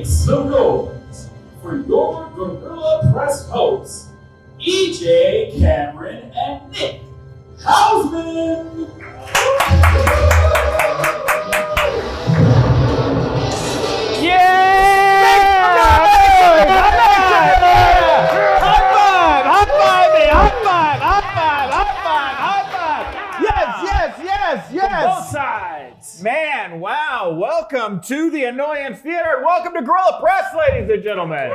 It's the roles for your Guerrilla Press hosts, EJ, Cameron, and Nick Hausman. Yes. Both sides. Man, wow. Welcome to the Annoyance Theater. Welcome to Guerrilla Press, ladies and gentlemen.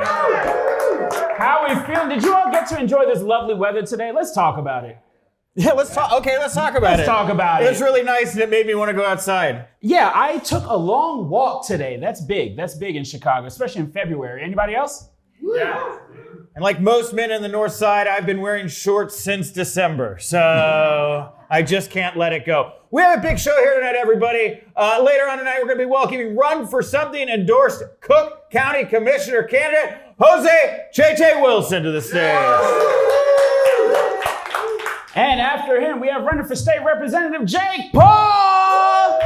How are we feeling? Did you all get to enjoy this lovely weather today? Let's talk about it. Yeah, let's talk. Okay, let's talk about it. Let's talk about it. It was really nice and it made me want to go outside. Yeah, I took a long walk today. That's big. That's big in Chicago, especially in February. Anybody else? Yeah. And like most men in the North Side, I've been wearing shorts since December. So I just can't let it go. We have a big show here tonight, everybody. Later on tonight, we're going to be welcoming Run for Something endorsed Cook County Commissioner candidate José Wilson to the stage. And after him, we have running for state representative Jake Paul.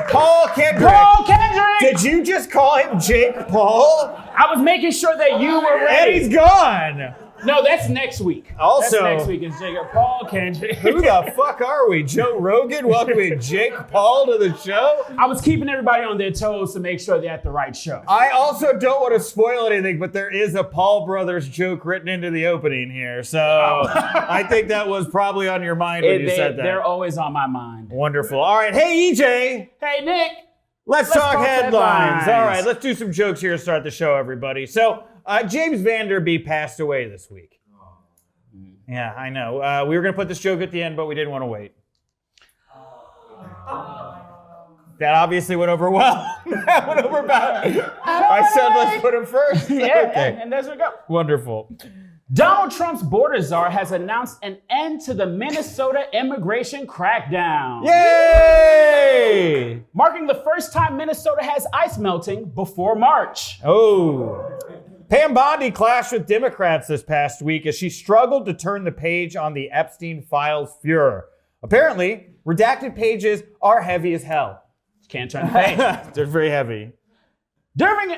Paul Kendrick. Paul Kendrick. Did you just call him Jake Paul? I was making sure that you were ready. And he's gone. No, that's next week. Also, that's next week is Jake Paul Kendrick. Who the fuck are we? Joe Rogan welcoming Jake Paul to the show? I was keeping everybody on their toes to make sure they're at the right show. I also don't want to spoil anything, but there is a Paul Brothers joke written into the opening here. So I think that was probably on your mind when you said that. They're always on my mind. Wonderful. All right. Hey, EJ. Hey, Nick. Let's talk headlines. All right. Let's do some jokes here to start the show, everybody. So James Vanderbeek passed away this week. Yeah, I know. We were going to put this joke at the end, but we didn't want to wait. That obviously went over well. That went over bad. I said let's put him first. Yeah, okay. and there's we go. Wonderful. Donald Trump's border czar has announced an end to the Minnesota immigration crackdown. Yay! Marking the first time Minnesota has ice melting before March. Oh. Pam Bondi clashed with Democrats this past week as she struggled to turn the page on the Epstein files furor. Apparently, redacted pages are heavy as hell. Can't turn the page. They're very heavy. During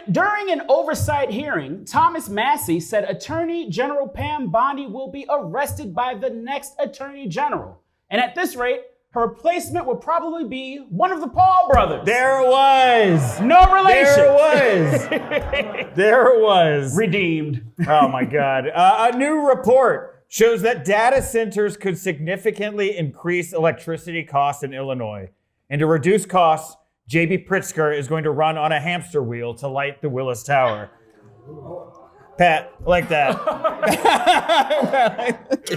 an oversight hearing, Thomas Massey said Attorney General Pam Bondi will be arrested by the next Attorney General. And at this rate, her replacement will probably be one of the Paul brothers. There it was. No relation. There it was. Redeemed. Oh my God. A new report shows that data centers could significantly increase electricity costs in Illinois. And to reduce costs, J.B. Pritzker is going to run on a hamster wheel to light the Willis Tower. Pat, like that.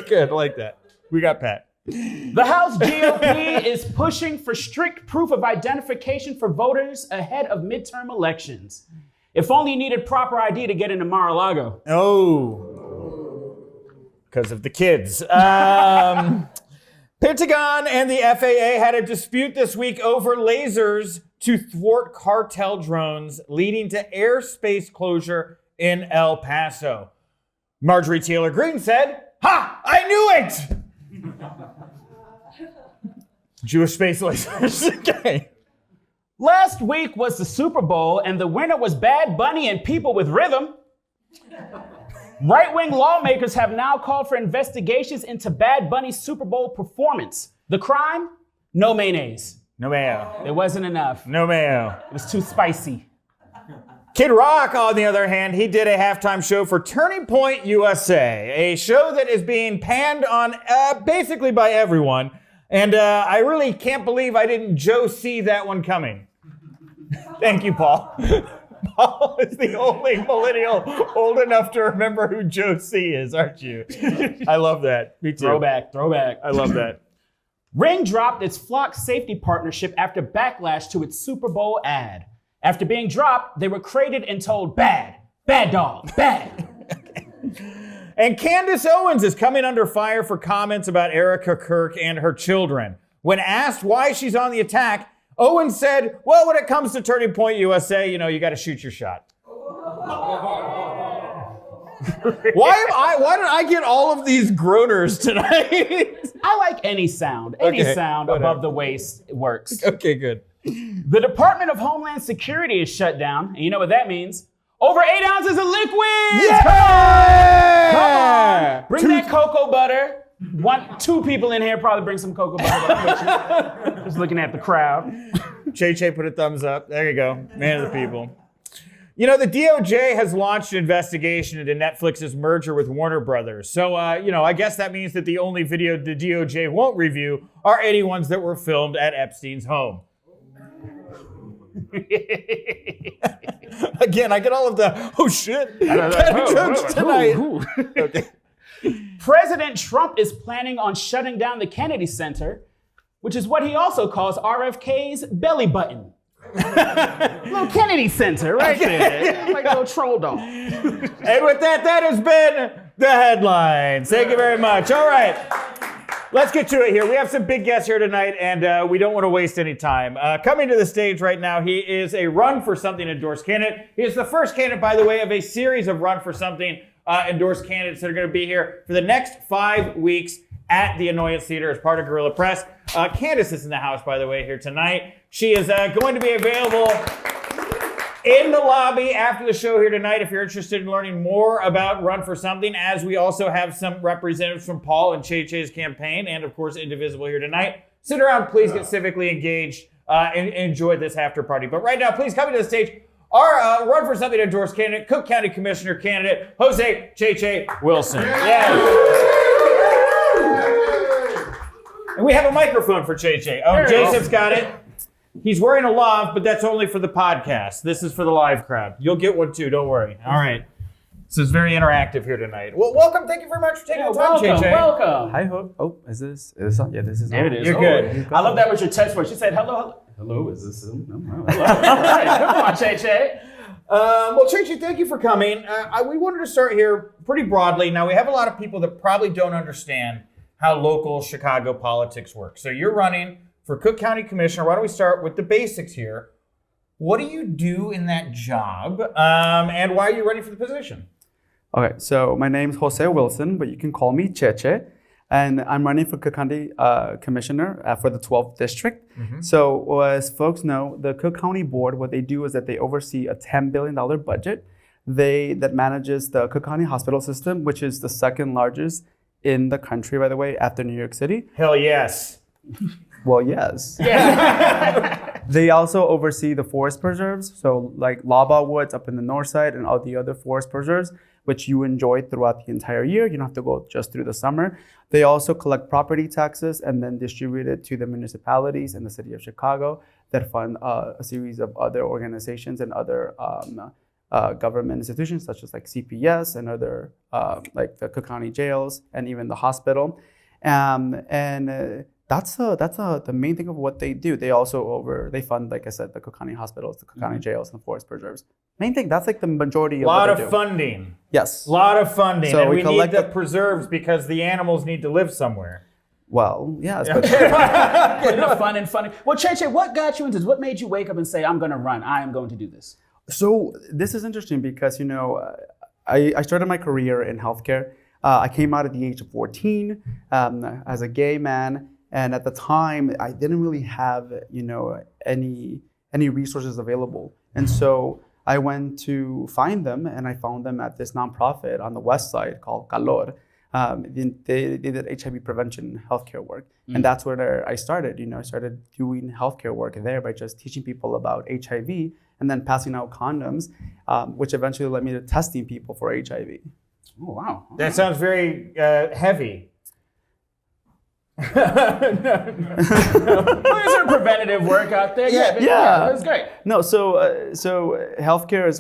Good, I like that. We got Pat. The House GOP is pushing for strict proof of identification for voters ahead of midterm elections. If only you needed proper ID to get into Mar-a-Lago. Oh, because of the kids. Pentagon and the FAA had a dispute this week over lasers to thwart cartel drones, leading to airspace closure in El Paso. Marjorie Taylor Greene said, "Ha! I knew it!" Jewish space lasers. Okay. Last week was the Super Bowl, and the winner was Bad Bunny and People with Rhythm. Right-wing lawmakers have now called for investigations into Bad Bunny's Super Bowl performance. The crime? No mayonnaise. No mayo. It wasn't enough. No mayo. It was too spicy. Kid Rock, on the other hand, he did a halftime show for Turning Point USA, a show that is being panned on basically by everyone. And I really can't believe I didn't see that one coming. Thank you, Paul. Paul is the only millennial old enough to remember who Josie is, aren't you? I love that. Me too. Throwback. I love that. Ring dropped its flock safety partnership after backlash to its Super Bowl ad. After being dropped, they were created and told bad dog, bad. And Candace Owens is coming under fire for comments about Erica Kirk and her children. When asked why she's on the attack, Owens said, well, when it comes to Turning Point USA, you got to shoot your shot. Why did I get all of these groaners tonight? I like any sound. Any sound above the waist works. Okay, good. The Department of Homeland Security is shut down, and you know what that means? Over 8 ounces of liquids. Yeah! Come on. Bring that cocoa butter. Two people in here probably bring some cocoa butter with you. Just looking at the crowd. Che put a thumbs up. There you go. Man of the people. You know, the DOJ has launched an investigation into Netflix's merger with Warner Brothers. So, I guess that means that the only video the DOJ won't review are any ones that were filmed at Epstein's home. Again, I get all of the, oh shit, jokes tonight. Okay. President Trump is planning on shutting down the Kennedy Center, which is what he also calls RFK's belly button. Little Kennedy Center right there. Like a little troll doll. And with that, that has been the headlines. Thank you very much. All right. Let's get to it here. We have some big guests here tonight, and we don't want to waste any time. Coming to the stage right now, he is a Run for Something endorsed candidate. He is the first candidate, by the way, of a series of Run for Something endorsed candidates that are going to be here for the next 5 weeks at the Annoyance Theater as part of Guerrilla Press. Candace is in the house, by the way, here tonight. She is going to be available in the lobby after the show here tonight if you're interested in learning more about Run for Something, as we also have some representatives from Paul and Che-Che's campaign and, of course, Indivisible here tonight. Sit around, please get civically engaged and enjoy this after party. But right now, please come to the stage, our Run for Something endorsed candidate, Cook County Commissioner candidate, José Che Wilson. Yeah. And we have a microphone for Che. Oh, Joseph's got it. He's wearing a lav, but that's only for the podcast. This is for the live crowd. You'll get one too, don't worry. All right. This is very interactive here tonight. Well, welcome. Thank you very much for taking the time, Che. Welcome. Hi, is this on? Yeah, this is There on. it is. You're good. I love that was your test voice. She said, hello. Hello, is this on? No. All right, come on, Che. Well, Che, thank you for coming. We wanted to start here pretty broadly. Now, we have a lot of people that probably don't understand how local Chicago politics work. So you're running for Cook County Commissioner. Why don't we start with the basics here? What do you do in that job? And why are you running for the position? Okay, so my name's José Wilson, but you can call me Che. And I'm running for Cook County Commissioner for the 12th District. Mm-hmm. So as folks know, the Cook County Board, what they do is that they oversee a $10 billion budget that manages the Cook County hospital system, which is the second largest in the country, by the way, after New York City. Hell yes. Well, yes. Yeah. They also oversee the forest preserves, so like Laba Woods up in the north side and all the other forest preserves, which you enjoy throughout the entire year. You don't have to go just through the summer. They also collect property taxes and then distribute it to the municipalities in the city of Chicago that fund a series of other organizations and other government institutions such as like CPS and other like the Cook County jails and even the hospital. That's the main thing of what they do. They also they fund, like I said, the Cook County hospitals, the Cook County jails, and the forest preserves. Main thing, that's like the majority of what they do. A lot of funding. Yes. A lot of funding. So and we collect need the preserves because the animals need to live somewhere. Well, yes. Yeah. Enough fun and funny. Well, Che, what got you into this? What made you wake up and say, I'm going to run. I am going to do this? So this is interesting because, I started my career in healthcare. I came out at the age of 14 as a gay man. And at the time, I didn't really have, any resources available. And so I went to find them, and I found them at this nonprofit on the west side called Calor. They did HIV prevention healthcare work. And that's where I started. I started doing healthcare work there by just teaching people about HIV and then passing out condoms, which eventually led me to testing people for HIV. Oh, wow. That sounds very heavy. Well, there's some preventative work out there. Yeah, that's great. No, so healthcare is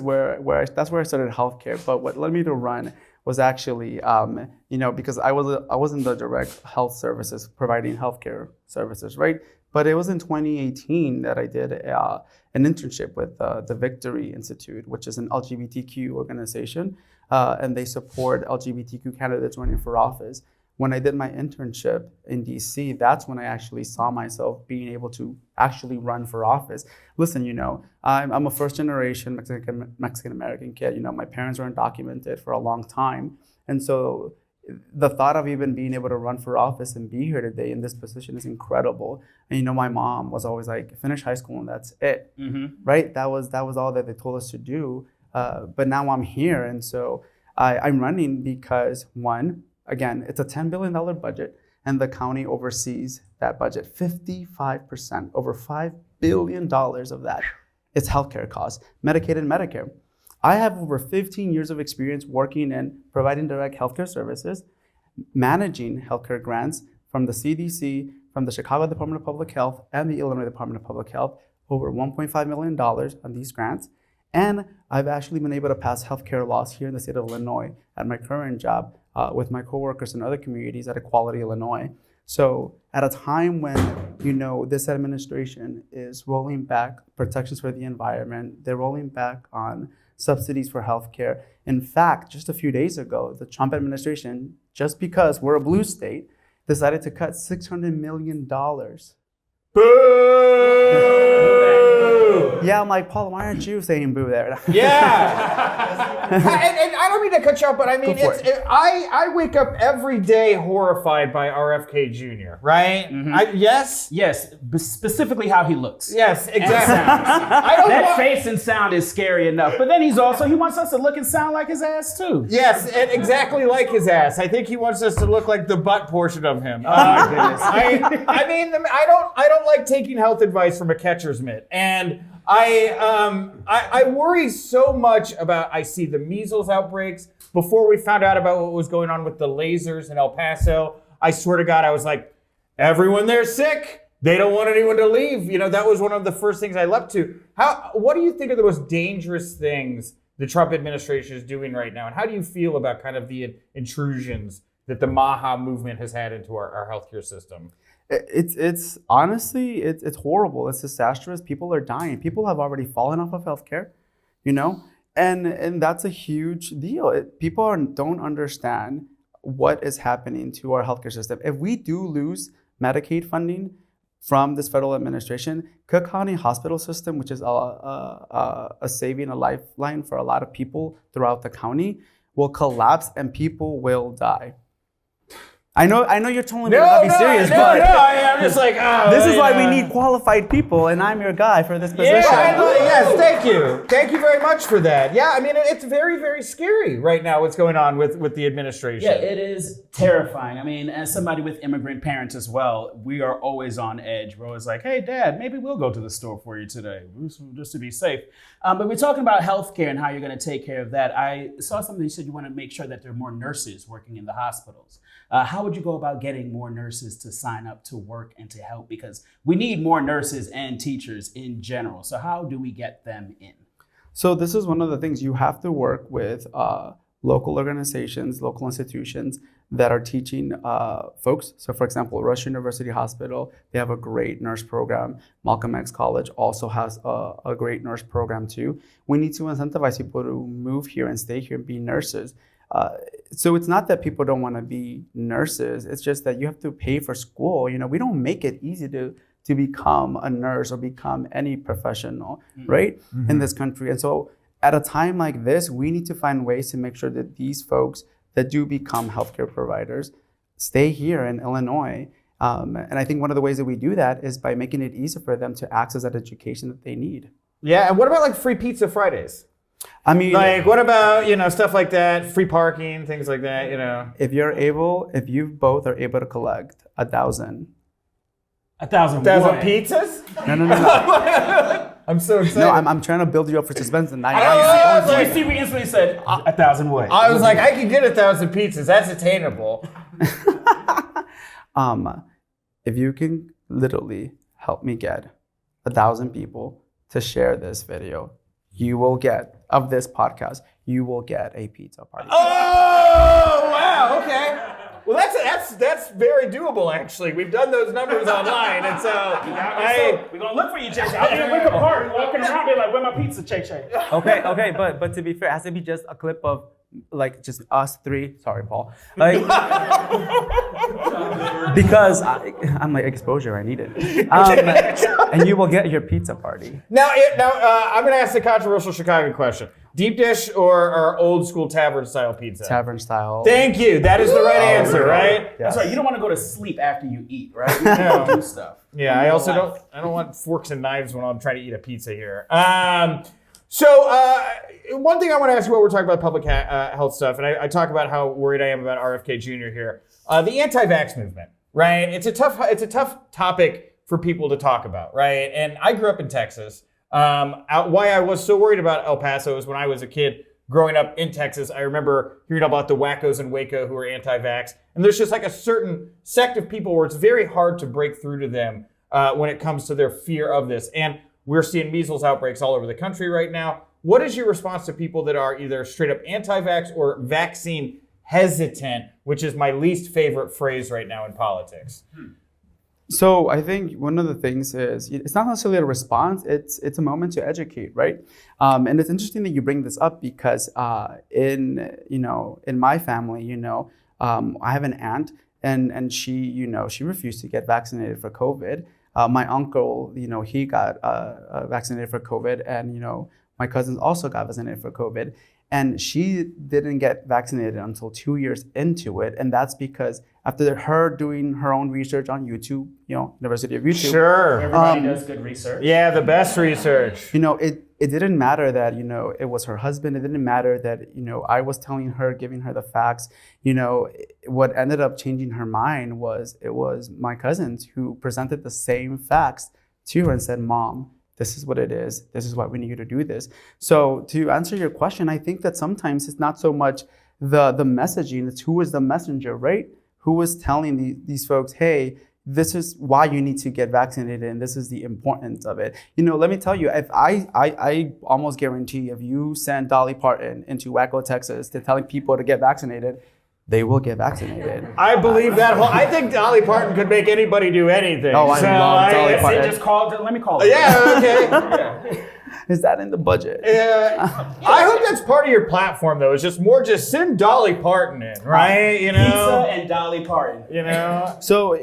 that's where I started healthcare. But what led me to run was actually, because I was in the direct health services, providing healthcare services, right? But it was in 2018 that I did an internship with the Victory Institute, which is an LGBTQ organization, and they support LGBTQ candidates running for office. When I did my internship in DC, that's when I actually saw myself being able to actually run for office. Listen, I'm a first generation Mexican American kid. My parents were undocumented for a long time. And so the thought of even being able to run for office and be here today in this position is incredible. And my mom was always like, finish high school and that's it, right? That was all that they told us to do. but now I'm here. And so I'm running because, one, again, it's a $10 billion budget, and the county oversees that budget. 55%, over $5 billion of that is healthcare costs, Medicaid and Medicare. I have over 15 years of experience working in providing direct healthcare services, managing healthcare grants from the CDC, from the Chicago Department of Public Health, and the Illinois Department of Public Health, over $1.5 million on these grants. And I've actually been able to pass healthcare laws here in the state of Illinois at my current job with my coworkers and other communities at Equality Illinois. So at a time when, this administration is rolling back protections for the environment, they're rolling back on subsidies for healthcare. In fact, just a few days ago, the Trump administration, just because we're a blue state, decided to cut $600 million. Boo! Yeah, I'm like, Paul, why aren't you saying boo there? Yeah. and I don't mean to cut you off, but I mean, I wake up every day horrified by RFK Jr., right? Mm-hmm. Yes? Yes, specifically how he looks. Yes, And exactly. sounds. That face and sound is scary enough. But then he wants us to look and sound like his ass too. Yes, and exactly like his ass. I think he wants us to look like the butt portion of him. Oh, goodness. I don't like taking health advice from a catcher's mitt, and I worry so much about. I see the measles outbreaks. Before we found out about what was going on with the lasers in El Paso, I swear to God, I was like, everyone there's sick. They don't want anyone to leave. That was one of the first things I leapt to. What do you think are the most dangerous things the Trump administration is doing right now, and how do you feel about kind of the intrusions that the MAHA movement has had into our healthcare system? It's honestly, it's horrible. It's disastrous. People are dying. People have already fallen off of healthcare, and that's a huge deal. People don't understand what is happening to our healthcare system. If we do lose Medicaid funding from this federal administration, Cook County Hospital System, which is a saving, a lifeline for a lot of people throughout the county, will collapse and people will die. I know you're telling me to not be serious, but I'm just like, this is why we need qualified people, and I'm your guy for this position. Yes, thank you. Thank you very much for that. Yeah, I mean, it's very, very scary right now what's going on with the administration. Yeah, it is terrifying. I mean, as somebody with immigrant parents as well, we are always on edge. We're always like, hey, Dad, maybe we'll go to the store for you today, just to be safe. But we're talking about healthcare and how you're going to take care of that. I saw something you said you want to make sure that there are more nurses working in the hospitals. How would you go about getting more nurses to sign up to work and to help? Because we need more nurses and teachers in general. So how do we get them in? So this is one of the things you have to work with local organizations, local institutions that are teaching folks. So for example, Rush University Hospital, they have a great nurse program. Malcolm X College also has a great nurse program too. We need to incentivize people to move here and stay here and be nurses. So it's not that people don't want to be nurses. It's just that you have to pay for school. We don't make it easy to become a nurse or become any professional, right, in this country. And so at a time like this, we need to find ways to make sure that these folks that do become healthcare providers stay here in Illinois. And I think one of the ways that we do that is by making it easier for them to access that education that they need. Yeah, and what about like free pizza Fridays? I mean, like, what about, stuff like that, free parking, things like that, If you both are able to collect 1,000. 1,000 pizzas? No. I'm so excited. No, I'm trying to build you up for suspense. And we instantly said 1,000 what? I was like, I can get 1,000 pizzas. That's attainable. If you can literally help me get 1,000 people to share this video, you will get, of this podcast, you will get a pizza party. Oh, wow, okay. Well, that's very doable, actually. We've done those numbers online, and so we're gonna look for you, Jay. I'll be in Wicker Park walking around, be like, "Where my pizza, Che?" Okay, but to be fair, it has to be just a clip of like just us three. Sorry, Paul. Like, because I'm like exposure, I need it. And you will get your pizza party. Now, I'm going to ask the controversial Chicago question: deep dish or old school tavern style pizza? Tavern style. Thank you. That is the right answer, right? Yes. That's right. You don't want to go to sleep after you eat, right? You don't do stuff. Yeah, I also don't want forks and knives when I'm trying to eat a pizza here. So one thing I want to ask you while we're talking about public health stuff, and I talk about how worried I am about RFK Jr. here, the anti-vax movement, right? It's a tough topic for people to talk about, right? And I grew up in Texas. Why I was so worried about El Paso is when I was a kid growing up in Texas, I remember hearing about the wackos in Waco who are anti-vax. And there's just like a certain sect of people where it's very hard to break through to them when it comes to their fear of this. And we're seeing measles outbreaks all over the country right now. What is your response to people that are either straight up anti-vax or vaccine hesitant, which is my least favorite phrase right now in politics? So I think one of the things is it's not necessarily a response, it's a moment to educate, right? And it's interesting that you bring this up because in my family, I have an aunt and she refused to get vaccinated for COVID. My uncle, he got vaccinated for COVID, and my cousins also got vaccinated for COVID. And she didn't get vaccinated until 2 years into it. And that's because after her doing her own research on YouTube, University of YouTube. Sure. Everybody does good research. Yeah, the best research. It didn't matter that, it was her husband. It didn't matter that, I was telling her, giving her the facts. What ended up changing her mind was it was my cousins who presented the same facts to her and said, Mom, this is what it is. This is why we need you to do this. So to answer your question, I think that sometimes it's not so much the messaging, it's who is the messenger, right? Who is telling these folks, hey, this is why you need to get vaccinated and this is the importance of it. Let me tell you, if I almost guarantee if you send Dolly Parton into Waco, Texas to telling people to get vaccinated, they will get vaccinated. I believe that. I think Dolly Parton could make anybody do anything. Oh, I love Dolly Parton. Let me call it. Yeah, okay. Is that in the budget? I hope that's part of your platform, though. It's just send Dolly Parton in, right? Pizza and Dolly Parton. So,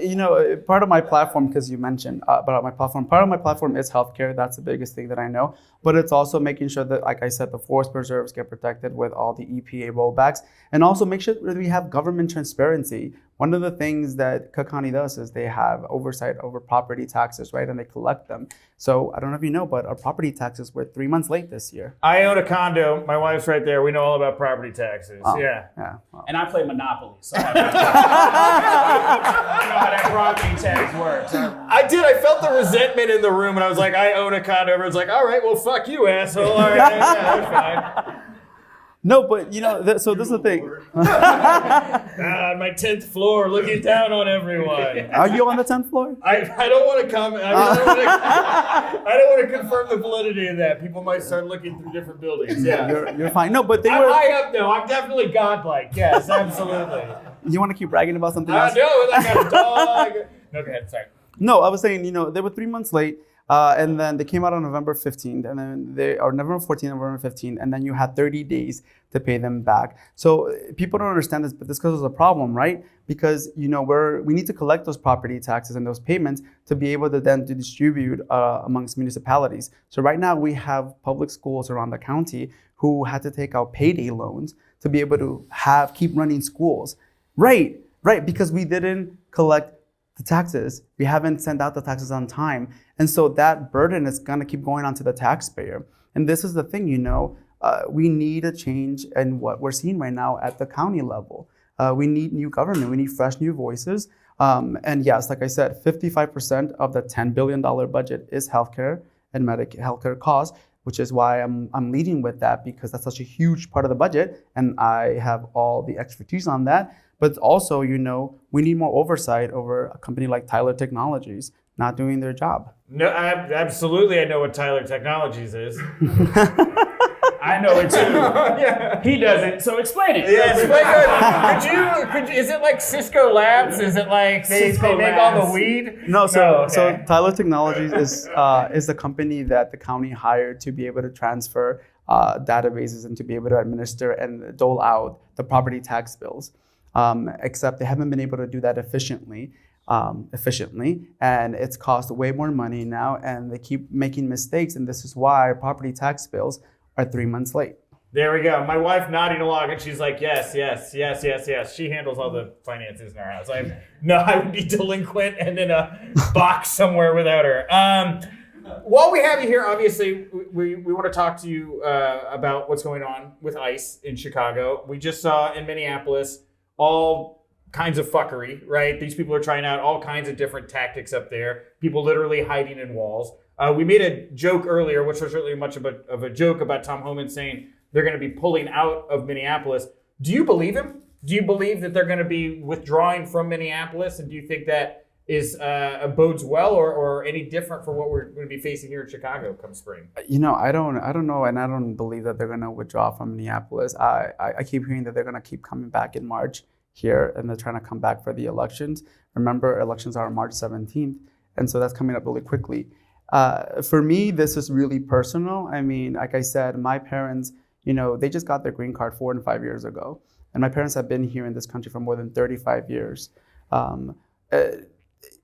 part of my platform, because you mentioned about my platform, part of my platform is healthcare. That's the biggest thing that I know. But it's also making sure that, like I said, the forest preserves get protected with all the EPA rollbacks, and also make sure that we have government transparency. One of the things that Cook County does is they have oversight over property taxes, right? And they collect them. So I don't know if you know, but our property taxes were 3 months late this year. I own a condo. My wife's right there. We know all about property taxes. Yeah. Well. And I play Monopoly, so I know how that property tax works. I did. I felt the resentment in the room, and I was like, I own a condo. Everyone's like, all right, well, fuck you, asshole. All right, yeah, that's fine. No, but so this is the thing. On my 10th floor, looking down on everyone. Are you on the 10th floor? I don't want to comment. I don't want to confirm the validity of that. People might start looking through different buildings. Yeah, you're fine. No, but I'm high up though. I'm definitely godlike. Yes, absolutely. You want to keep bragging about something else? No, I got a dog. No, go ahead. Sorry. No, I was saying, they were 3 months late. And then they came out on November 15th, and then November 14th, November 15th, and then you had 30 days to pay them back. So people don't understand this, but this causes a problem, right? Because we need to collect those property taxes and those payments to be able to then distribute amongst municipalities. So right now we have public schools around the county who had to take out payday loans to be able to keep running schools. Right, because we didn't collect the taxes. We haven't sent out the taxes on time. And so that burden is gonna keep going on to the taxpayer. And this is the thing, we need a change in what we're seeing right now at the county level. We need new government, we need fresh new voices. And yes, like I said, 55% of the $10 billion budget is healthcare and healthcare costs, which is why I'm leading with that, because that's such a huge part of the budget. And I have all the expertise on that. But also, we need more oversight over a company like Tyler Technologies not doing their job. No, absolutely. I know what Tyler Technologies is. I know it too. Yeah. He doesn't, so explain it. Yeah, could you, is it like Cisco Labs? Is it like they make all the weed? No, so Tyler Technologies is the company that the county hired to be able to transfer databases and to be able to administer and dole out the property tax bills. Except they haven't been able to do that efficiently, and it's cost way more money now, and they keep making mistakes, and this is why our property tax bills are 3 months late. There we go. My wife nodding along, and she's like, yes. She handles all the finances in our house. I would be delinquent and in a box somewhere without her. While we have you here, obviously, we want to talk to you about what's going on with ICE in Chicago. We just saw in Minneapolis all kinds of fuckery, right? These people are trying out all kinds of different tactics up there. People literally hiding in walls. We made a joke earlier, which was really much of a joke about Tom Homan saying they're going to be pulling out of Minneapolis. Do you believe him? Do you believe that they're going to be withdrawing from Minneapolis? And do you think that is bodes well or any different for what we're going to be facing here in Chicago come spring? I don't know, and I don't believe that they're going to withdraw from Minneapolis. I keep hearing that they're going to keep coming back in March here, and they're trying to come back for the elections. Remember, elections are on March 17th, and so that's coming up really quickly. For me, this is really personal. I mean, like I said, my parents, they just got their green card 4 and 5 years ago, and my parents have been here in this country for more than 35 years.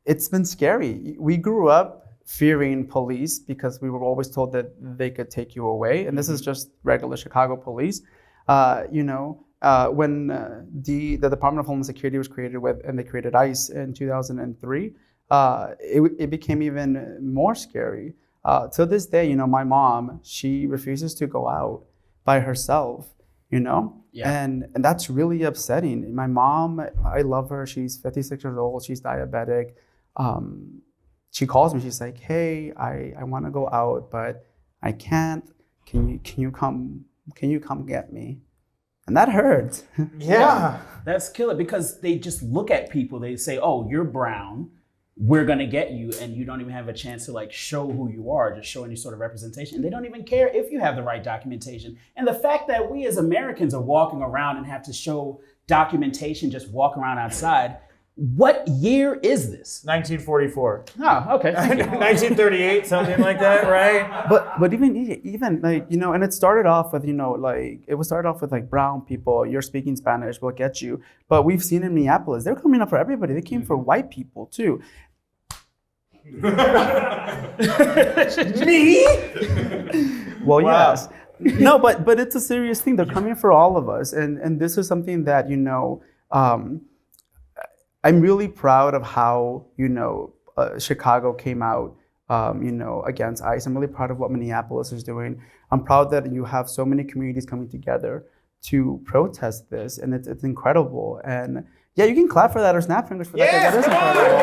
It's been scary. We grew up fearing police because we were always told that they could take you away. And this is just regular Chicago police. When the Department of Homeland Security was created and they created ICE in 2003, it became even more scary. To this day, my mom, she refuses to go out by herself, Yeah. And that's really upsetting. My mom, I love her. She's 56 years old. She's diabetic. She calls me. She's like, "Hey, I want to go out, but I can't. Can you come get me?" And that hurts. Yeah. That's killer because they just look at people. They say, "Oh, you're brown. We're gonna get you," and you don't even have a chance to show who you are, just show any sort of representation. They don't even care if you have the right documentation. And the fact that we as Americans are walking around and have to show documentation, just walk around outside. What year is this? 1944. Oh, okay. 1938, something like that, right? But even and it started off with brown people. You're speaking Spanish, we'll get you. But we've seen in Minneapolis, they're coming up for everybody. They came for white people too. Me? Well, Wow. yes. No, but it's a serious thing. They're coming for all of us, and this is something that I'm really proud of how Chicago came out against ICE. I'm really proud of what Minneapolis is doing. I'm proud that you have so many communities coming together to protest this, and it's incredible. And yeah, you can clap for that or snap fingers for that. Yes, That is come on, incredible.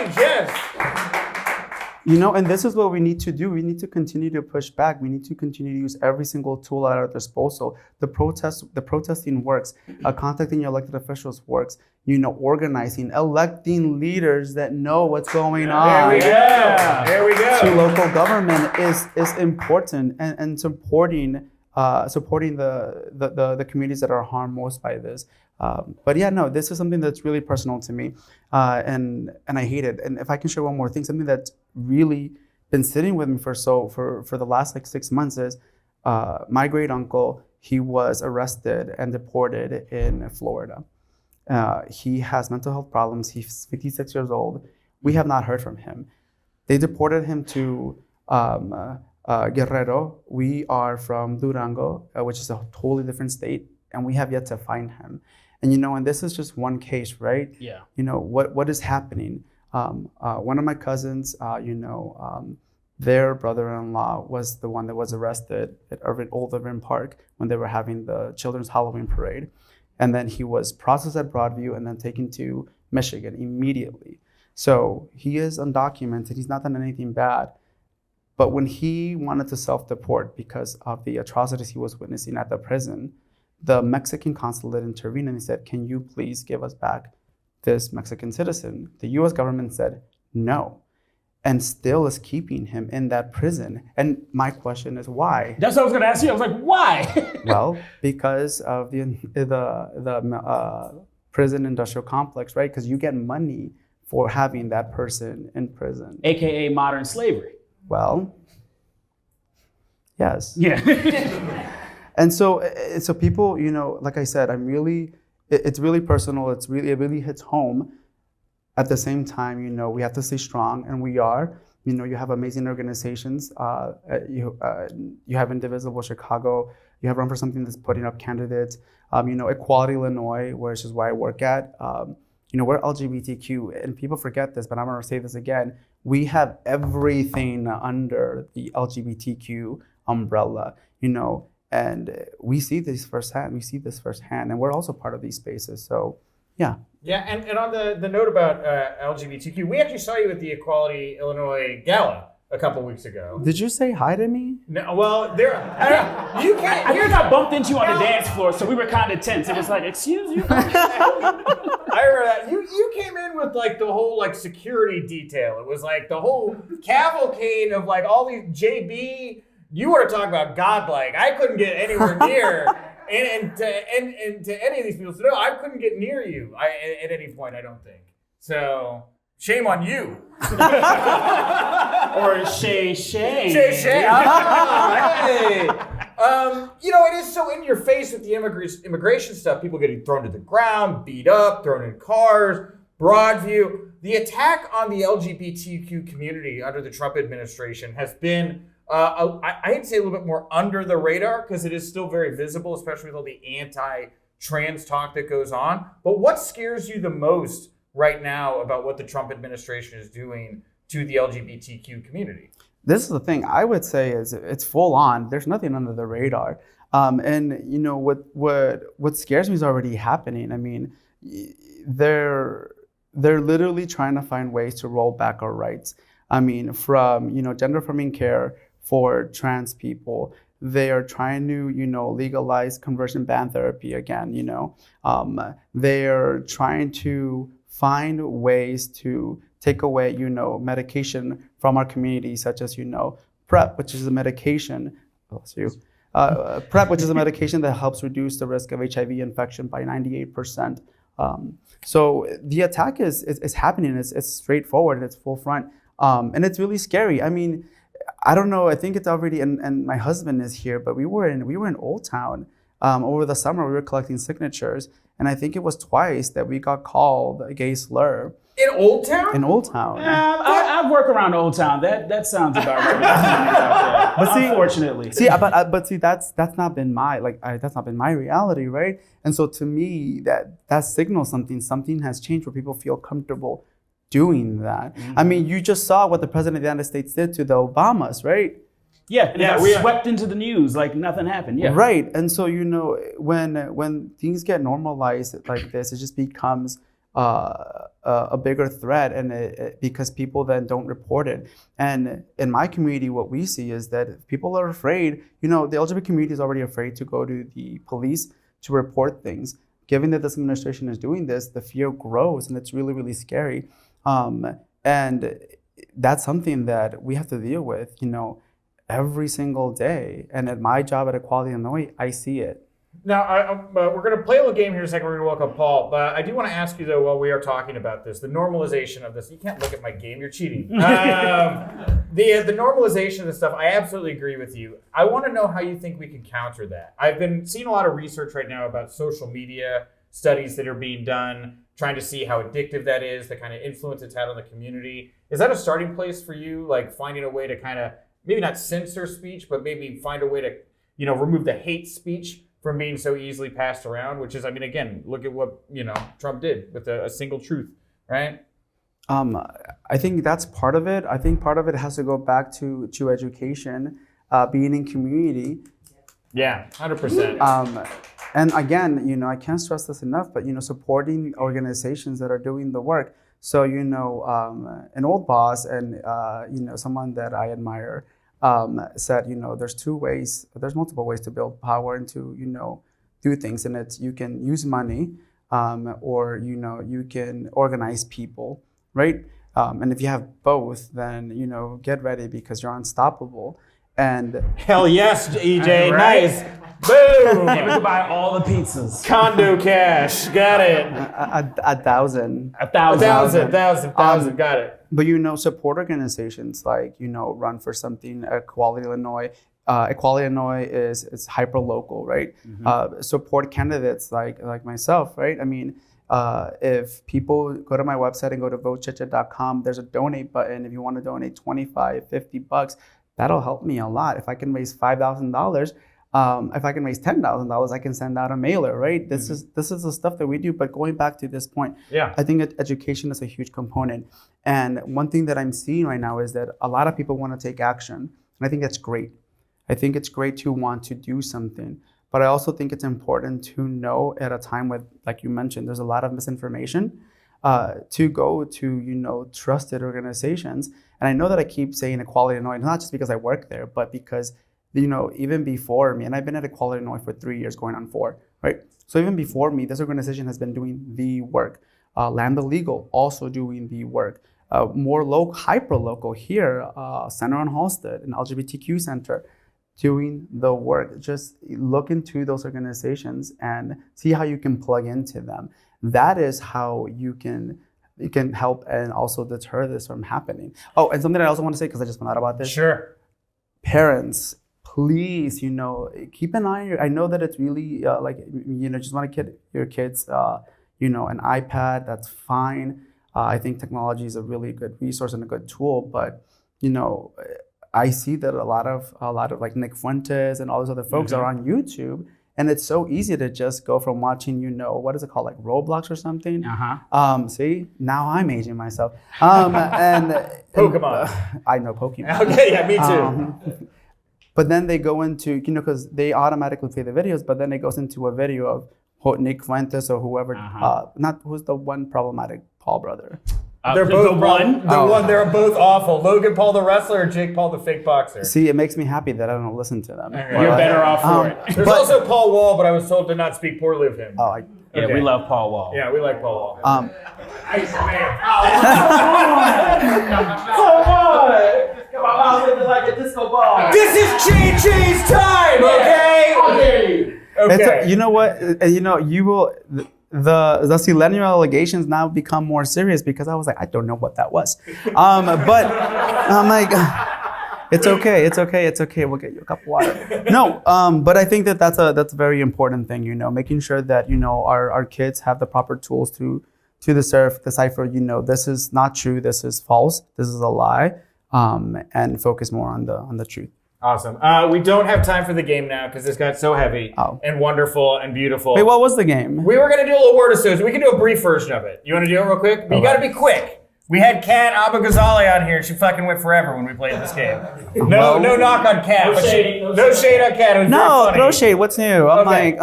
engage, yes. And this is what we need to do. We need to continue to push back. We need to continue to use every single tool at our disposal. The protesting works. Contacting your elected officials works. Organizing, electing leaders that know what's going on. There we go. To local government is important, and supporting the communities that are harmed most by this. But yeah, no, this is something that's really personal to me, and I hate it. And if I can share one more thing, something that's really been sitting with me for the last 6 months is my great uncle. He was arrested and deported in Florida. He has mental health problems. He's 56 years old. We have not heard from him. They deported him to Guerrero. We are from Durango, which is a totally different state, and we have yet to find him. And and this is just one case, right? Yeah. What is happening? One of my cousins, their brother-in-law was the one that was arrested at Old Irving Park when they were having the children's Halloween parade. And then he was processed at Broadview and then taken to Michigan immediately. So he is undocumented. He's not done anything bad. But when he wanted to self-deport because of the atrocities he was witnessing at the prison, the Mexican consulate intervened and he said, "Can you please give us back this Mexican citizen?" The US government said no, and still is keeping him in that prison. And my question is why? That's what I was going to ask you. I was like, why? Well, because of the prison industrial complex, right? Because you get money for having that person in prison. AKA modern slavery. Well, yes. Yeah. And so people, like I said, it's really personal. It really hits home. At the same time, we have to stay strong, and we are. You have amazing organizations. You have Indivisible Chicago. You have Run for Something that's putting up candidates. Equality Illinois, which is where I work at. We're LGBTQ, and people forget this, but I'm going to say this again. we have everything under the LGBTQ umbrella, and we see this firsthand. And we're also part of these spaces. So, yeah. Yeah, and on the note about LGBTQ, we actually saw you at the Equality Illinois Gala a couple weeks ago. Did you say hi to me? No, well, you can't. I think I bumped into you on the dance floor, so we were kind of tense. It was like, excuse you. I remember that. You came in with like the whole like security detail. It was like the whole cavalcade of like all these JB. You were talking about godlike. I couldn't get anywhere near, and to any of these people. So no, I couldn't get near you. At any point, I don't think. So shame on you. Or Shay. Hey. It is so in your face with the immigration stuff. People getting thrown to the ground, beat up, thrown in cars, Broadview. The attack on the LGBTQ community under the Trump administration has been, I'd say, a little bit more under the radar because it is still very visible, especially with all the anti-trans talk that goes on. But what scares you the most right now about what the Trump administration is doing to the LGBTQ community? This is the thing I would say is it's full on. There's nothing under the radar. And what scares me is already happening. I mean, they're literally trying to find ways to roll back our rights. I mean, from gender affirming care for trans people. They are trying to legalize conversion ban therapy again. They are trying to find ways to take away, medication from our community, such as, PrEP, which is a medication. PrEP, which is a medication that helps reduce the risk of HIV infection by 98%. So the attack is happening. It's straightforward and it's full front, and it's really scary. I mean, I don't know. I think it's already, and my husband is here, but we were in Old Town over the summer. We were collecting signatures, and I think it was twice that we got called a gay slur. In Old Town? In Old Town. I work around Old Town. That sounds about right. But see, unfortunately. But see, that's not been my reality, right? And so to me, that signals something. Something has changed where people feel comfortable doing that. Mm-hmm. I mean, you just saw what the president of the United States did to the Obamas, right? Yeah, and it got swept into the news like nothing happened. Yeah, right. And so when things get normalized like this, it just becomes a bigger threat, and because people then don't report it. And in my community, what we see is that people are afraid. The LGBT community is already afraid to go to the police to report things. Given that this administration is doing this, the fear grows, and it's really, really scary. And that's something that we have to deal with, every single day. And at my job at Equality Illinois, I see it. Now, we're going to play a little game here in a second. We're going to welcome Paul. But I do want to ask you, though, while we are talking about this, the normalization of this. You can't look at my game. You're cheating. The normalization of this stuff, I absolutely agree with you. I want to know how you think we can counter that. I've been seeing a lot of research right now about social media studies that are being done, trying to see how addictive that is, the kind of influence it's had on the community. Is that a starting place for you, like finding a way to kind of, maybe not censor speech, but maybe find a way to, remove the hate speech from being so easily passed around, which is, I mean, again, look at what, Trump did with a single truth, right? I think that's part of it. I think part of it has to go back to education, being in community. Yeah, 100%. And again, I can't stress this enough, but, supporting organizations that are doing the work. So, an old boss and, someone that I admire, said, there's multiple ways to build power and to, do things. And it's, you can use money, or, you can organize people, right? And if you have both, then, get ready because you're unstoppable. And hell yes, EJ, right? Nice. Boom. And we could buy all the pizzas. Condo cash, got it. A thousand. A thousand. Got it. But support organizations like Run for Something, Equality Illinois. Equality Illinois is hyper local, right? Mm-hmm. Support candidates like myself, right? I mean, if people go to my website and go to votechicha.com, there's a donate button. If you want to donate $25, $50, that'll help me a lot. If I can raise $5,000, If I can raise $10,000, I can send out a mailer, right? This is the stuff that we do. But going back to this point, I think that education is a huge component. And one thing that I'm seeing right now is that a lot of people want to take action, and I think that's great. I think it's great to want to do something, but I also think it's important to know at a time with, like you mentioned, there's a lot of misinformation, to go to trusted organizations. And I know that I keep saying Equality Illinois, not just because I work there, but because even before me, and I've been at Equality Illinois for 3 years, going on 4, right? So even before me, this organization has been doing the work. Lambda Legal also doing the work. More local, hyper local here, Center on Halsted, an LGBTQ center, doing the work. Just look into those organizations and see how you can plug into them. That is how you can help and also deter this from happening. Oh, and something I also want to say, because I just found out about this. Sure. Parents, please, keep an eye. I know that it's really just want to get your kids, an iPad. That's fine. I think technology is a really good resource and a good tool, but I see that a lot of like Nick Fuentes and all those other folks are on YouTube, and it's so easy to just go from watching, what is it called, like Roblox or something. See, now I'm aging myself. And Pokemon. I know Pokemon. Okay, yeah, me too. But then they go into, because they automatically play the videos, but then it goes into a video of Nick Fuentes or whoever, who's the one problematic Paul brother. They're both they're both awful. Logan Paul the wrestler or Jake Paul the fake boxer? See, it makes me happy that I don't listen to them. You're better off for it. There's also Paul Wall, but I was told to not speak poorly of him. Yeah, we love Paul Wall. Yeah, we like Paul Wall. Come on, living like a disco ball. This is Chi-Chi's time, okay? Okay. You know what? You will. The Selenium allegations now become more serious because I was like, I don't know what that was. But I'm like, it's okay. We'll get you a cup of water. No, but I think that's a very important thing, making sure that, our kids have the proper tools to decipher, this is not true, this is false, this is a lie, and focus more on the truth. Awesome. We don't have time for the game now because this got so heavy and wonderful and beautiful. Wait, what was the game? We were going to do a little word association. We can do a brief version of it. You want to do it real quick? But you got to be quick. We had Kat Abou-Ghazali on here. She fucking went forever when we played this game. No knock on Kat. No shade on Kat. It was no, throw shade. What's new? Okay,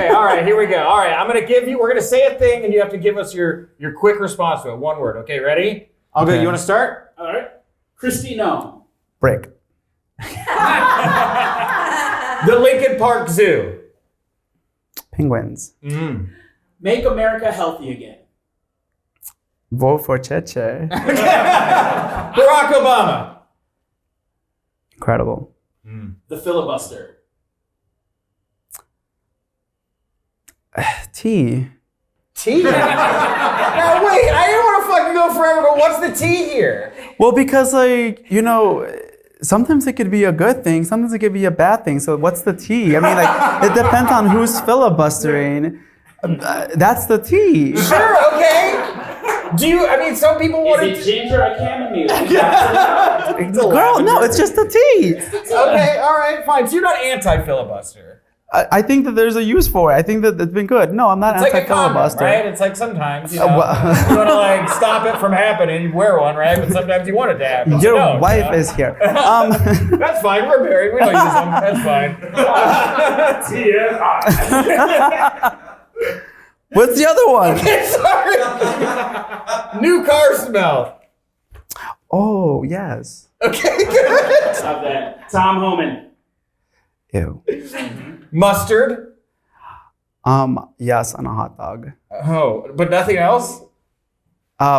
all right, here we go. All right, we're going to say a thing and you have to give us your quick response to it. One word. Okay, ready? I'll go. You want to start? All right. Christino. Brick. The Lincoln Park Zoo. Penguins. Make America healthy again. Vote for Cheche. Barack Obama. Incredible. The filibuster. Tea. Now wait, I didn't want to fucking go forever, but what's the tea here? Well, because sometimes it could be a good thing, sometimes it could be a bad thing. So what's the tea? I mean, it depends on who's filibustering. That's the tea. Sure, okay. Some people want to... Is it ginger or chamomile? Girl, no, it's just the tea. Okay, all right, fine. So you're not anti-filibuster. I think that there's a use for it. I think that it's been good. No, I'm not anti-filibuster. Like right? It's like sometimes, you want to stop it from happening, you wear one, right? But sometimes you want it to happen. Your wife is here. That's fine. We're married. We don't use them. That's fine. What's the other one? Sorry. New car smell. Oh, yes. Okay, good. Love that. Tom Homan. Ew. Mustard. Yes, on a hot dog. Oh, but nothing else?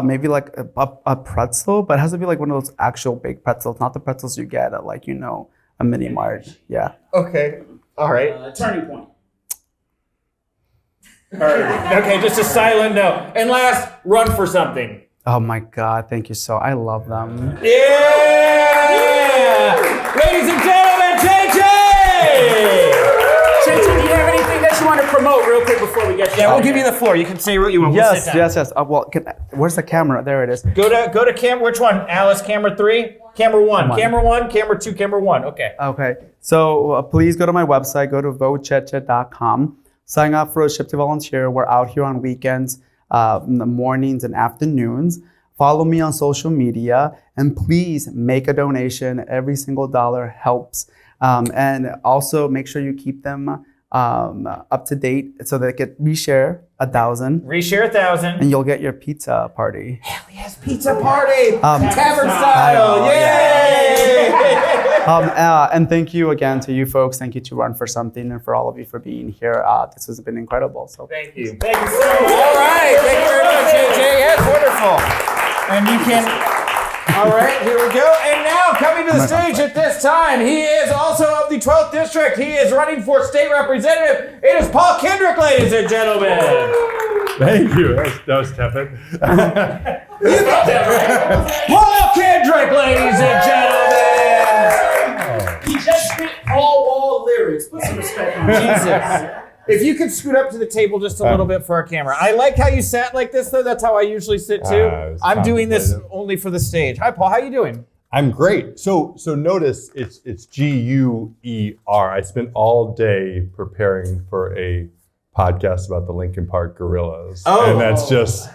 Maybe like a pretzel, but it has to be like one of those actual baked pretzels, not the pretzels you get at a mini mart. Yeah. Okay. All right. Turning point. Okay, just a silent no. And last, run for something. Oh my God, thank you so. I love them. Yeah! Ladies and gentlemen, JJ! JJ, do you have anything that you want to promote real quick before we get Yeah, we'll give you the floor. You can say what you want. We'll sit down. Yes. Well, where's the camera? There it is. Go to camera. Which one? Alice, camera 3? Camera 1. Camera 1, camera 2, camera 1. Okay. Okay. So please go to my website, go to votechetchet.com. Sign up for a Ship to Volunteer. We're out here on weekends, in the mornings and afternoons. Follow me on social media, and please make a donation. Every single dollar helps. And also make sure you keep them up to date so they get reshare 1,000. Reshare 1,000. And you'll get your pizza party. Hell yes, pizza party! Tavern style! Yay! And thank you again to you folks. Thank you to Run for Something and for all of you for being here. This has been incredible. So thank you. Thank you so much. All right. Thank you very much, AJ. Yes, wonderful. And you can. All right, here we go. And now coming to the stage at this time, he is also of the 12th District. He is running for state representative. It is Paul Kendrick, ladies and gentlemen. Thank you. That was tepid. You got that right. Paul Kendrick, ladies and gentlemen. He just spit all wall lyrics. Put some respect on Jesus. If you could scoot up to the table just a little bit for our camera. I like how you sat like this, though. That's how I usually sit, too. I'm doing this only for the stage. Hi, Paul. How you doing? I'm great. So notice it's G-U-E-R. I spent all day preparing for a podcast about the Lincoln Park Gorillas. Oh. And that's just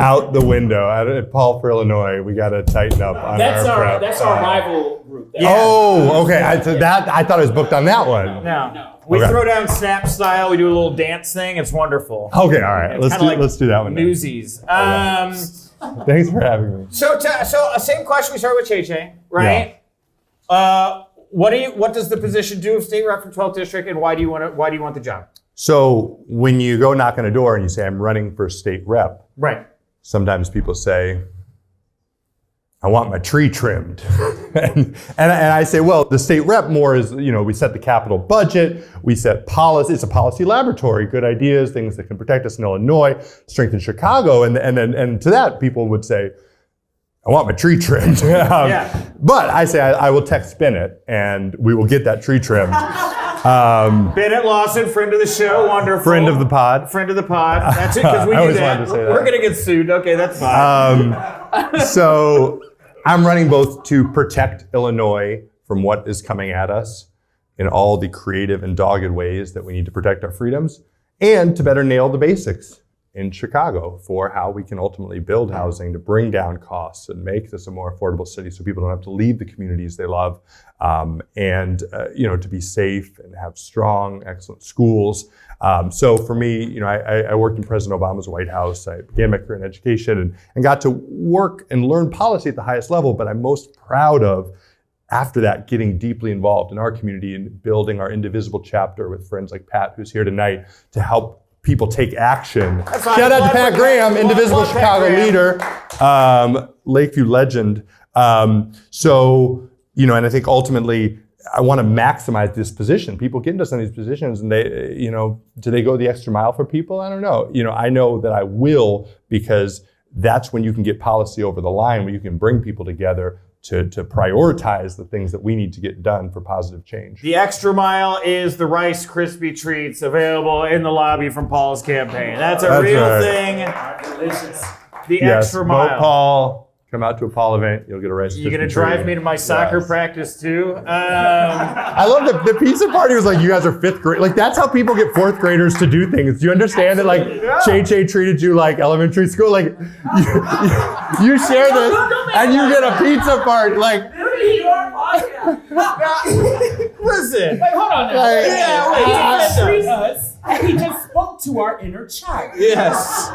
out the window. Paul for Illinois, we got to tighten up on our prep. That's our rival group. Yeah. Oh, okay. I thought I was booked on that one. No. We throw down snap style. We do a little dance thing. It's wonderful. Okay, all right. Let's do that one. Newsies. Thanks for having me. So same question we start with JJ, right? Yeah. What does the position do of state rep for 12th district, and why do you want the job? So when you go knock on a door and you say I'm running for state rep, right? Sometimes people say, I want my tree trimmed. and I say, well, the state rep more is, we set the capital budget, we set policy, it's a policy laboratory, good ideas, things that can protect us in Illinois, strengthen Chicago. And to that, people would say, I want my tree trimmed. But I say, I will tech spin it and we will get that tree trimmed. Bennett Lawson, friend of the show, wonderful. Friend of the pod. Friend of the pod. That's it, because we do that. We're going to get sued. Okay, that's fine. So I'm running both to protect Illinois from what is coming at us in all the creative and dogged ways that we need to protect our freedoms, and to better nail the basics in Chicago for how we can ultimately build housing to bring down costs and make this a more affordable city so people don't have to leave the communities they love, and to be safe and have strong, excellent schools. So for me, I worked in President Obama's White House. I began my career in education and got to work and learn policy at the highest level, but I'm most proud of, after that, getting deeply involved in our community and building our Indivisible chapter with friends like Pat, who's here tonight, to help people take action. Shout out to Pat Graham, Indivisible Chicago leader, Lakeview legend. And I think ultimately, I want to maximize this position. People get into some of these positions and they, do they go the extra mile for people? I don't know. I know that I will, because that's when you can get policy over the line, where you can bring people together to prioritize the things that we need to get done for positive change. The extra mile is the Rice Krispie treats available in the lobby from Paul's campaign. That's a real thing. Delicious. The extra mile. Vote Paul. Come out to a Paul event. You'll get a Rice Krispie treat. You're going to drive me to my soccer practice too? I love the pizza party was like, you guys are 5th grade. Like, that's how people get 4th graders to do things. Do you understand that, like, Che treated you like elementary school? Like, you share this and you get a pizza party. Like, listen. Wait, hold on now. He just spoke to our inner child. Yes,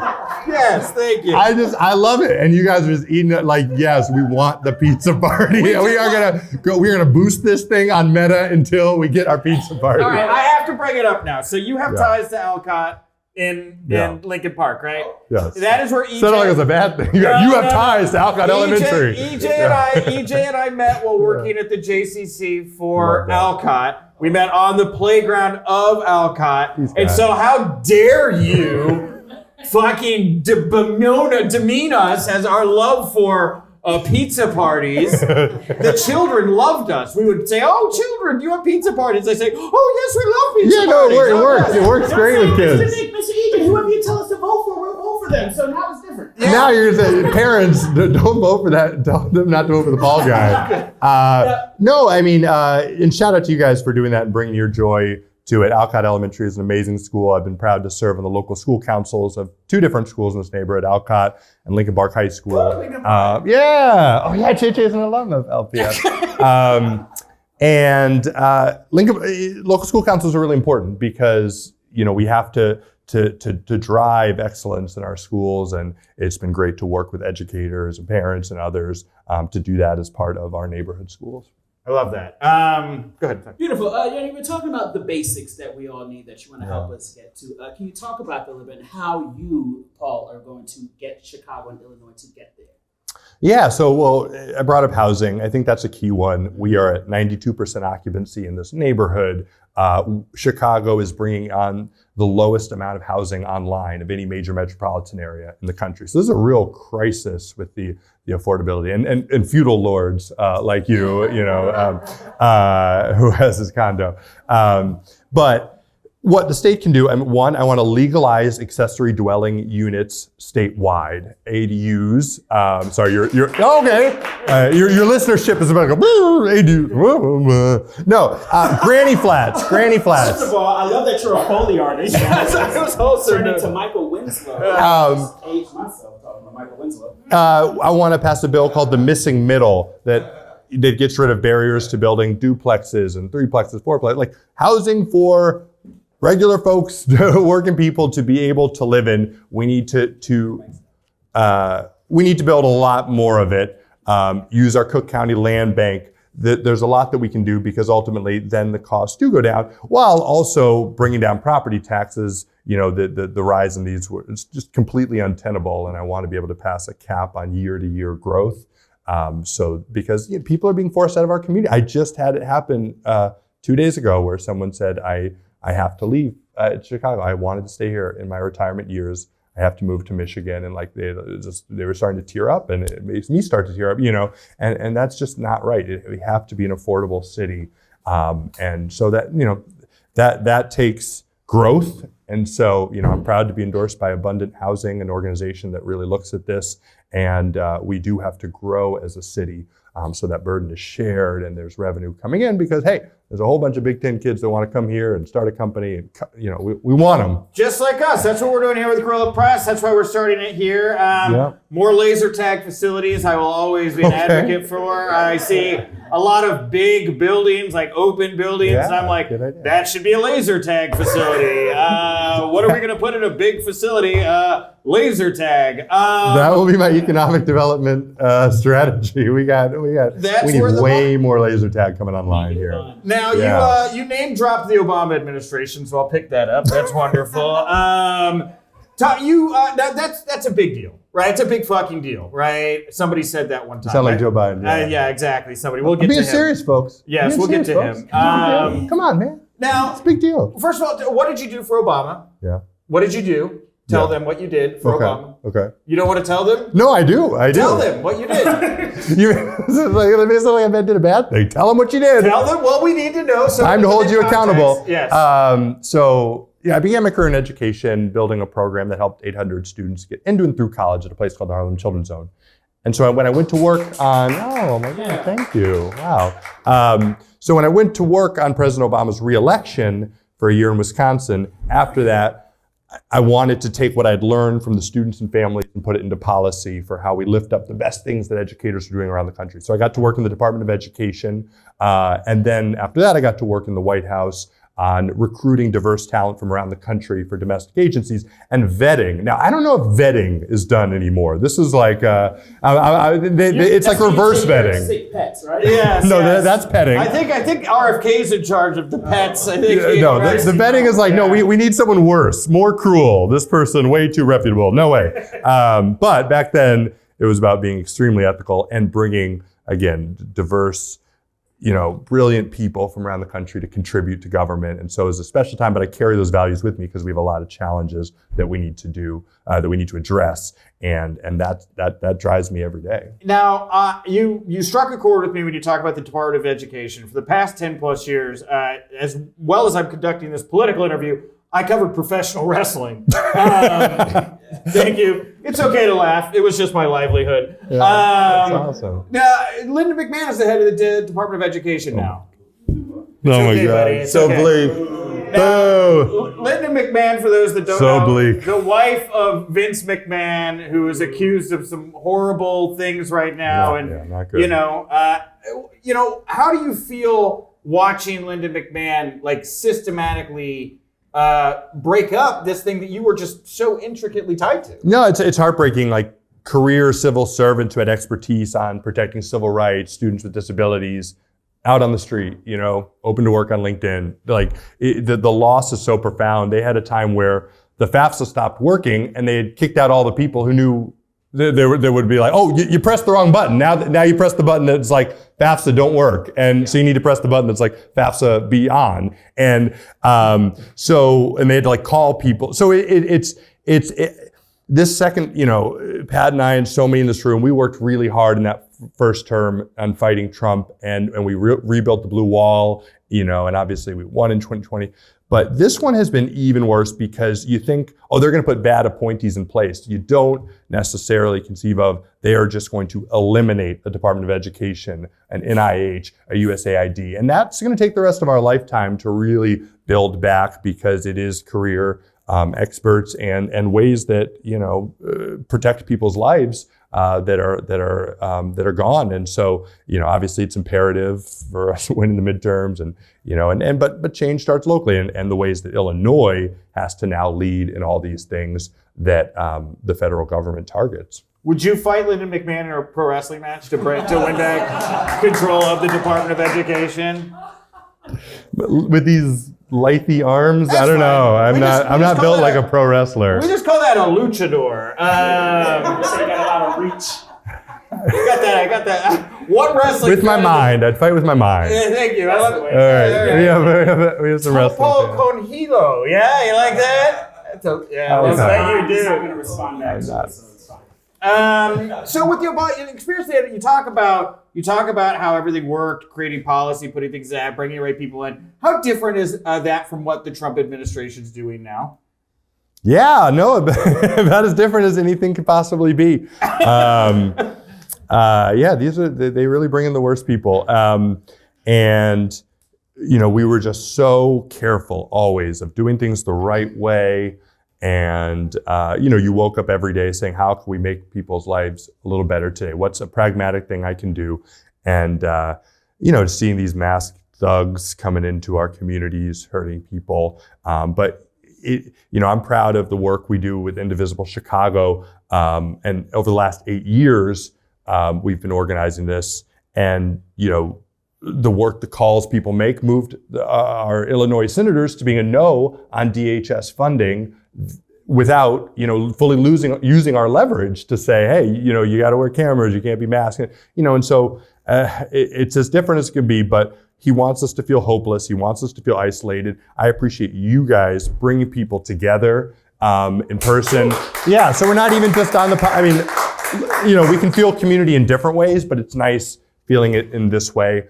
thank you. I love it. And you guys are just eating it like, yes, we want the pizza party. We're gonna boost this thing on Meta until we get our pizza party. All right, I have to bring it up now. So you have ties to Alcott in Lincoln Park, right? Yes. That is where EJ... Sounded like it was a bad thing. You have ties to Alcott Elementary. EJ and I met while working at the JCC for Alcott. We met on the playground of Alcott. And so how dare you fucking demean us as our love for pizza parties. The children loved us. We would say, "Oh, children, do you want pizza parties?" They say, "Oh, yes, we love pizza parties." It works. It works great with kids. Mr. Nick, Mr. Egan, whoever you tell us to vote for, we'll vote for them. So now it's different. Yeah. Now you're saying, parents, don't vote for that. Tell them not to vote for the ball guy. No, I mean, and shout out to you guys for doing that and bringing your joy to it. Alcott Elementary is an amazing school. I've been proud to serve on the local school councils of 2 different schools in this neighborhood, Alcott and Lincoln Park High School. Yeah. Oh, yeah, JJ is an alum of LPS. Local school councils are really important because, we have to drive excellence in our schools, and it's been great to work with educators and parents and others to do that as part of our neighborhood schools. I love that. Go ahead. Beautiful. We're talking about the basics that we all need that you want to help us get to. Can you talk about that a little bit and how you, Paul, are going to get Chicago and Illinois to get there? Yeah, so, I brought up housing. I think that's a key one. We are at 92% occupancy in this neighborhood. Chicago is bringing on the lowest amount of housing online of any major metropolitan area in the country. So this is a real crisis with the affordability and feudal lords like you, who has his condo. But what the state can do, one, I want to legalize accessory dwelling units statewide. ADUs. Sorry, you're okay. Your listenership is about to go. ADU. No, granny flats. Granny flats. First of all, I love that you're a Foley artist. I was also turning to Michael Winslow. Age myself talking about Michael Winslow. I want to pass a bill called the Missing Middle that gets rid of barriers to building duplexes and 3plexes, 4plexes, like housing for regular folks, working people to be able to live in. We need to build a lot more of it. Use our Cook County land bank. There's a lot that we can do because ultimately then the costs do go down while also bringing down property taxes. The rise in these, it's just completely untenable. And I want to be able to pass a cap on year-to-year growth. Because people are being forced out of our community. I just had it happen 2 days ago where someone said, I have to leave Chicago. I wanted to stay here in my retirement years. I have to move to Michigan. And they were starting to tear up, and it makes me start to tear up, and that's just not right. We have to be an affordable city. And so that, that takes growth. And so, I'm proud to be endorsed by Abundant Housing, an organization that really looks at this. And we do have to grow as a city. So that burden is shared and there's revenue coming in because, hey, there's a whole bunch of Big Ten kids that want to come here and start a company. And, we want them. Just like us. That's what we're doing here with Guerrilla Press. That's why we're starting it here. More laser tag facilities I will always be an advocate for. I see a lot of big buildings, like open buildings. And I'm like, that should be a laser tag facility. What are we going to put in a big facility? Laser tag. That will be my economic development strategy. We need way more laser tag coming online here. Now you name dropped the Obama administration, so I'll pick that up. That's wonderful. That's a big deal, right? It's a big fucking deal, right? Somebody said that one time. You sound like Joe Biden. Yeah, exactly. We'll get to him. Being serious, folks. Yes, we'll get to him. Come on, man. Now, it's a big deal. First of all, what did you do for Obama? Yeah. What did you do? Tell them what you did for Obama. Okay. You don't want to tell them? No, I do. Tell them what you did. It's not like I did a bad thing. Tell them what you did. Tell them what we need to know. So time to hold you accountable. Yes. I began my career in education, building a program that helped 800 students get into and through college at a place called the Harlem Children's Zone. And so when I went to work on, oh my God, thank you. Wow. So when I went to work on President Obama's re-election for a year in Wisconsin, after that, I wanted to take what I'd learned from the students and families and put it into policy for how we lift up the best things that educators are doing around the country. So I got to work in the Department of Education. And then after that, I got to work in the White House on recruiting diverse talent from around the country for domestic agencies and vetting. Now, I don't know if vetting is done anymore. This is like, it's like reverse vetting. Sick pets, right? Yes. No, that's petting. I think RFK is in charge of the pets. I think the vetting is like, no, we need someone worse, more cruel. This person way too reputable. No way. But back then, it was about being extremely ethical and bringing, again, diverse brilliant people from around the country to contribute to government. And so it's a special time, but I carry those values with me because we have a lot of challenges that we need to do, that we need to address. And that drives me every day. Now, you struck a chord with me when you talk about the Department of Education. For the past 10 plus years, as well as I'm conducting this political interview, I covered professional wrestling. Thank you. It's okay to laugh. It was just my livelihood. Yeah, that's awesome. Now, Linda McMahon is the head of the Department of Education now. Oh my okay, God. buddy. It's So okay. bleak. Now, Boo. Linda McMahon, for those that don't So know, bleak. the wife of Vince McMahon, who is accused of some horrible things right now, Not good. How do you feel watching Linda McMahon like systematically break up this thing that you were just so intricately tied to? No, it's heartbreaking. Like career civil servants who had expertise on protecting civil rights, students with disabilities, out on the street, open to work on LinkedIn. Like the loss is so profound. They had a time where the FAFSA stopped working and they had kicked out all the people who knew they would be like, oh, you pressed the wrong button. Now you press the button that's like FAFSA don't work. And so you need to press the button that's like FAFSA be on. And and they had to like call people. So it's this second, Pat and I and so many in this room, we worked really hard in that first term on fighting Trump, and we rebuilt the blue wall, and obviously we won in 2020. But this one has been even worse because you think, oh, they're going to put bad appointees in place. You don't necessarily conceive of they are just going to eliminate the Department of Education, an NIH, a USAID. And that's going to take the rest of our lifetime to really build back because it is career experts and ways that, protect people's lives that are gone. And so, obviously it's imperative for us to win in the midterms but change starts locally and the ways that Illinois has to now lead in all these things that the federal government targets. Would you fight Linda McMahon in a pro wrestling match to win back control of the Department of Education? With these lithy arms, That's I don't know. fine. I'm not built like a pro wrestler. We just call that a luchador. So you got a lot of reach. I got that. What wrestling? With my mind, I'd fight with my mind. Yeah, thank you. I love it. All right, we have some wrestling. Paul fans. Conhilo. Yeah, you like that? Yeah, I bet you do. I'm going to respond back. So it's fine. So with your experience there, you talk about how everything worked, creating policy, putting things out, bringing the right people in. How different is that from what the Trump administration's doing now? Yeah, no, about as different as anything could possibly be. They really bring in the worst people. We were just so careful always of doing things the right way. And, you woke up every day saying, how can we make people's lives a little better today? What's a pragmatic thing I can do? And, seeing these masked thugs coming into our communities, hurting people. I'm proud of the work we do with Indivisible Chicago. And over the last 8 years, we've been organizing this. And, the work, the calls people make moved our Illinois senators to being a no on DHS funding without, fully using our leverage to say, hey, you got to wear cameras, you can't be masked, and so it's as different as it can be, but he wants us to feel hopeless. He wants us to feel isolated. I appreciate you guys bringing people together in person. Yeah, so we're not even just on the, we can feel community in different ways, but it's nice feeling it in this way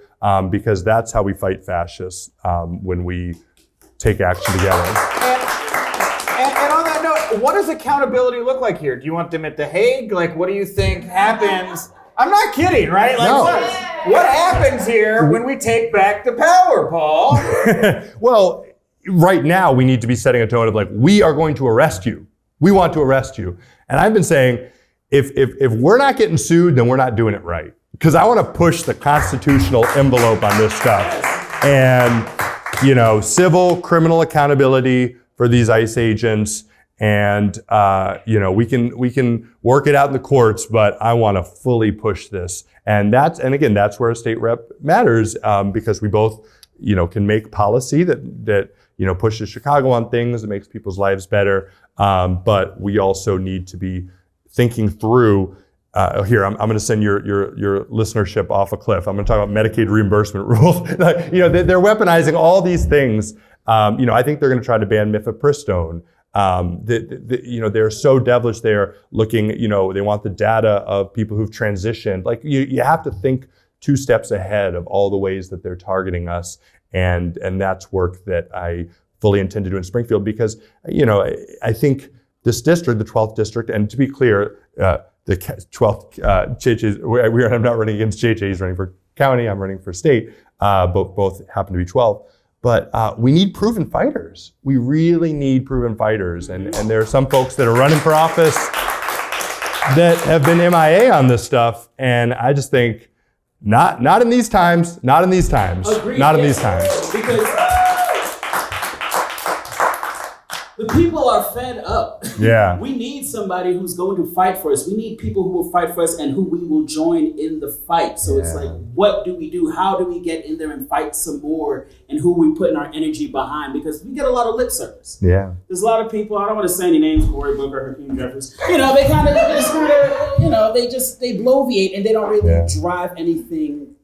because that's how we fight fascists when we take action together. And on that note, what does accountability look like here? Do you want them at The Hague? Like, what do you think happens? I'm not kidding, right? Like, No. what happens here when we take back the power, Paul? Well, right now we need to be setting a tone of like, we are going to arrest you. We want to arrest you. And I've been saying, if we're not getting sued, then we're not doing it right. Because I want to push the constitutional envelope on this stuff. And, civil, criminal accountability for these ICE agents. And, we can work it out in the courts, but I want to fully push this. And again, that's where a state rep matters, because we both, can make policy that pushes Chicago on things, that makes people's lives better. But we also need to be thinking through, here, I'm going to send your listenership off a cliff. I'm going to talk about Medicaid reimbursement rules. They're weaponizing all these things. I think they're going to try to ban mifepristone. They're so devilish. They're looking, they want the data of people who've transitioned. Like you have to think 2 steps ahead of all the ways that they're targeting us. And that's work that I fully intend to do in Springfield because, I think this district, the 12th district, and to be clear, the 12th, I'm not running against JJ, he's running for county, I'm running for state, both happen to be 12. But we need proven fighters. We really need proven fighters. And there are some folks that are running for office that have been MIA on this stuff. And I just think, not in these times, not in these times, Agreed, not in these times. Because the people are fed up. Yeah. We need somebody who's going to fight for us. We need people who will fight for us and who we will join in the fight. So it's like, what do we do? How do we get in there and fight some more? And who we putting our energy behind? Because we get a lot of lip service. Yeah. There's a lot of people, I don't want to say any names, Cory Booker, Hakeem Jeffries. They kind of just they bloviate and they don't really drive anything.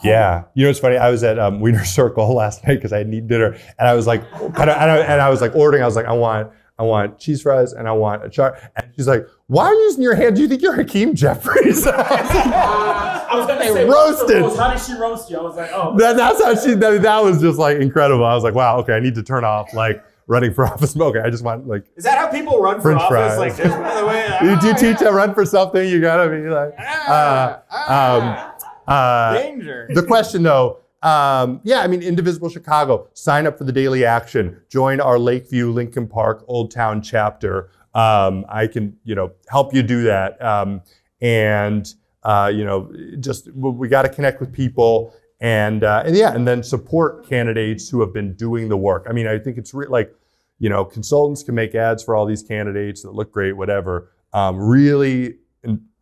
Yeah, it's funny. I was at Wiener Circle last night because I need dinner, and I was like, I was like ordering. I was like, I want cheese fries and I want a char. And she's like, "Why are you using your hand? Do you think you're Hakeem Jeffries?" I was gonna say roasted. How did she roast you? I was like, oh. That's how she. That was just like incredible. I was like, wow. Okay, I need to turn off like running for office. Okay, I just want like. Is that how people run for French office? fries. Like, just by the way. Do you teach to run for something? You gotta be like. Danger. The question though, Indivisible Chicago, sign up for the Daily Action, join our Lakeview, Lincoln Park, Old Town chapter. I can, help you do that. We got to connect with people and then support candidates who have been doing the work. I mean, I think it's consultants can make ads for all these candidates that look great, whatever. Really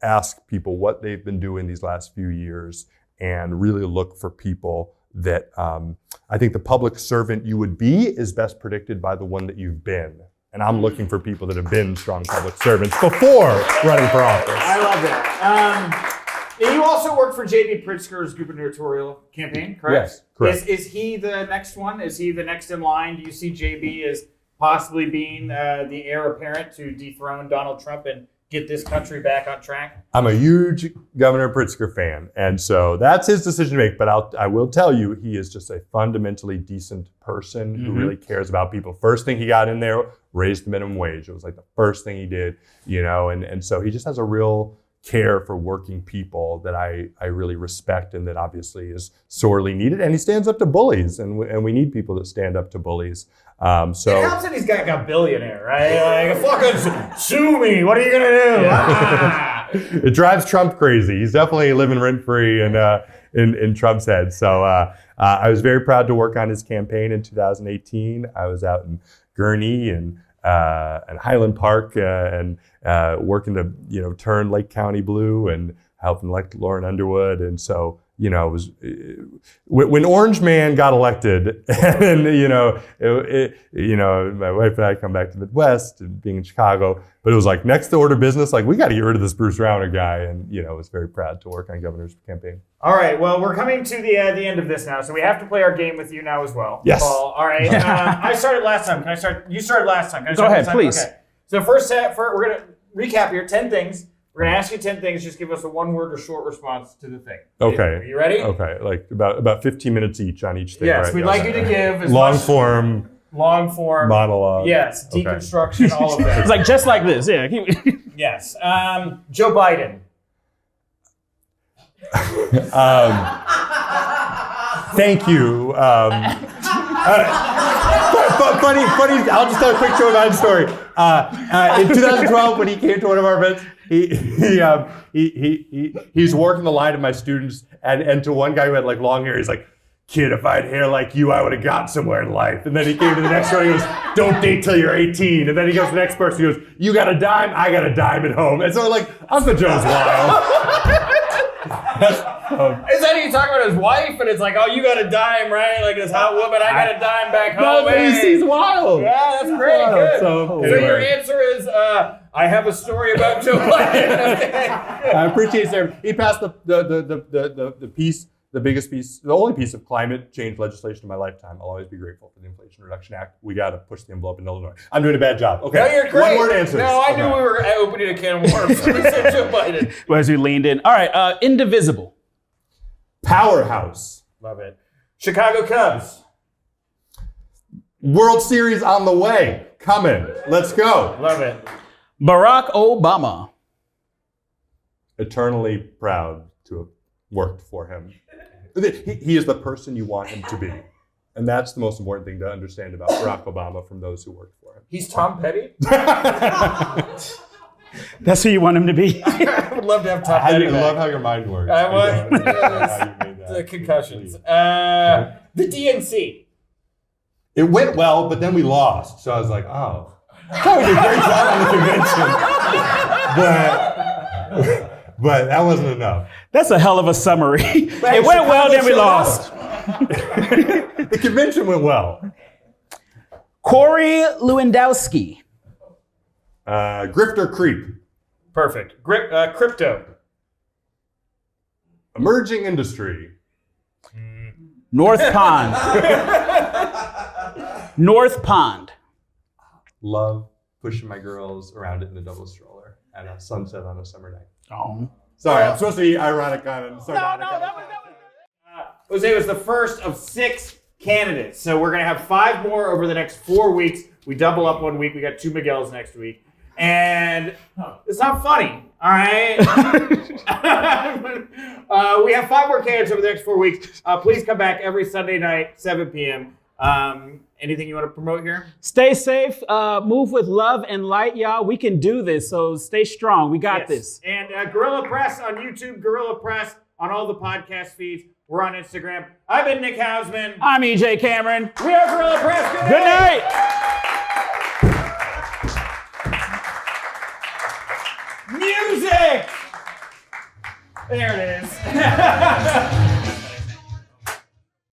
ask people what they've been doing these last few years and really look for people that I think the public servant you would be is best predicted by the one that you've been. And I'm looking for people that have been strong public servants before running for office. I love that. You also work for J.B. Pritzker's gubernatorial campaign, correct? Yes, correct. Is he the next one? Is he the next in line? Do you see J.B. as possibly being the heir apparent to dethrone Donald Trump and get this country back on track? I'm a huge Governor Pritzker fan, and so that's his decision to make. But I will tell you, he is just a fundamentally decent person who really cares about people. First thing he got in there, raised the minimum wage. It was like the first thing he did, and so he just has a real care for working people that I really respect and that obviously is sorely needed. And he stands up to bullies, and we need people that stand up to bullies. It helps that he's got a billionaire, right? Like, fucking sue me. What are you gonna do? It drives Trump crazy. He's definitely living rent free in Trump's head. So I was very proud to work on his campaign in 2018. I was out in Gurnee and Highland Park and working to turn Lake County blue and helping elect Lauren Underwood. And so it was when Orange Man got elected, and my wife and I come back to the Midwest and being in Chicago, but it was like next order business, like we got to get rid of this Bruce Rauner guy, and I was very proud to work on governor's campaign. All right, well, we're coming to the end of this now, so we have to play our game with you now as well. Yes. Paul. All right. I started last time. Can I start? You started last time. Can I Go start ahead, this time? please. Okay. So first set, we're gonna recap here. 10 things. We're going to ask you 10 things. Just give us a one-word or short response to the thing. Okay. Are you ready? Okay. Like about 15 minutes each on each thing. Yes, right? we'd like you to give as long much form monologue. Yes, deconstruction, all of that. It's like just like this, yeah. Yes. Joe Biden. Thank you. Funny. I'll just tell a quick Joe Biden story. In 2012, when he came to one of our events, he's working the line of my students, and to one guy who had like long hair, he's like, "Kid, if I had hair like you, I would have got somewhere in life." And then he came to the next one, he goes, "Don't date till you're 18." And then he goes to the next person, he goes, "You got a dime? I got a dime at home." And so like, Uncle Joe's wild. Is that he talking about his wife? And it's like, oh, you got a dime, right? Like this hot woman, I got a dime back home. No, he's wild. Yeah, that's pretty good. So your answer is I have a story about Joe Biden. Okay. I appreciate it. He passed the piece, the biggest piece, the only piece of climate change legislation in my lifetime. I'll always be grateful for the Inflation Reduction Act. We got to push the envelope in Illinois. I'm doing a bad job. Okay. No, you're great. One word answers. No, I knew we were opening a can of worms. We said Joe Biden. Well, as we leaned in. All right, indivisible. Powerhouse. Love it. Chicago Cubs. World Series on the way. Coming. Let's go. Love it. Barack Obama. Eternally proud to have worked for him. He is the person you want him to be. And that's the most important thing to understand about Barack Obama from those who worked for him. He's Tom Petty? That's who you want him to be. I would love to have Tom Petty. I love how your mind works. I would. How you made that. The concussions. The DNC. It went well, but then we lost. So I was like, oh. We did a great job on the convention. But that wasn't enough. That's a hell of a summary. It went well, then we lost. The convention went well. Corey Lewandowski. Grifter creep. Perfect. Crypto. Emerging industry. North Pond. North Pond. Love pushing my girls around it in a double stroller at a sunset on a summer night. Oh. Sorry, I'm supposed to be ironic on it. No, that was Jose was the first of 6 candidates. So we're going to have 5 more over the next 4 weeks. We double up 1 week. We got 2 Miguels next week. And it's not funny, all right? We have 5 more candidates over the next 4 weeks. Please come back every Sunday night, 7 p.m. Anything you want to promote here? Stay safe, move with love and light, y'all. We can do this, so stay strong. We got this. And Guerrilla Press on YouTube, Guerrilla Press on all the podcast feeds. We're on Instagram. I've been Nick Hausman. I'm EJ Cameron. We are Guerrilla Press. Good night. Music! There it is.